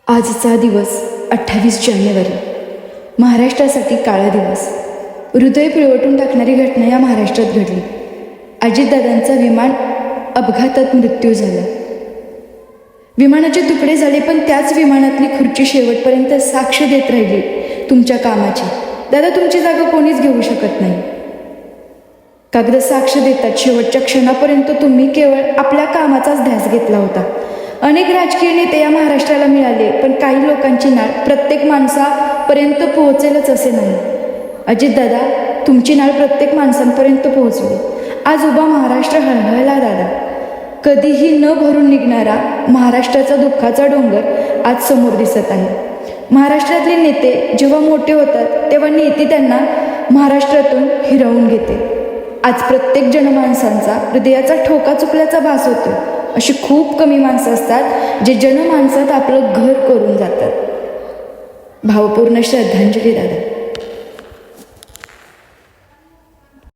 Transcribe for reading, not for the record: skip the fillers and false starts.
आजचा दिवस 28 जानेवारी महाराष्ट्रासाठी काळा दिवस. हृदय पिळवटून टाकणारी घटना या महाराष्ट्रात घडली. अजितदादांचा विमान अपघातात मृत्यू झाला. विमानाचे तुकडे झाले, पण त्याच विमानातली खुर्ची शेवटपर्यंत साक्ष देत राहिली तुमच्या कामाची. दादा, तुमची जागा कोणीच घेऊ शकत नाही. कागद साक्ष देतात. शेवटच्या क्षणापर्यंत तुम्ही केवळ आपल्या कामाचाच ध्यास घेतला होता. अनेक राजकीय नेते या महाराष्ट्राला मिळाले, पण काही लोकांची नाळ प्रत्येक माणसापर्यंत पोहोचेलच असे नाही. अजितदादा, तुमची नाळ प्रत्येक माणसांपर्यंत पोहोचली. आज उभा महाराष्ट्र हळहळला दादा. कधीही न भरून निघणारा महाराष्ट्राचा दुःखाचा डोंगर आज समोर दिसत आहे. महाराष्ट्रातले नेते जेव्हा मोठे होतात तेव्हा नेते त्यांना महाराष्ट्रातून हिरावून घेते. आज प्रत्येक जनमानसांचा हृदयाचा ठोका चुकल्याचा भास होतो. अशी खूप कमी माणसं असतात जे जनमानसात आपलं घर करून जातात. भावपूर्ण श्रद्धांजली दादा.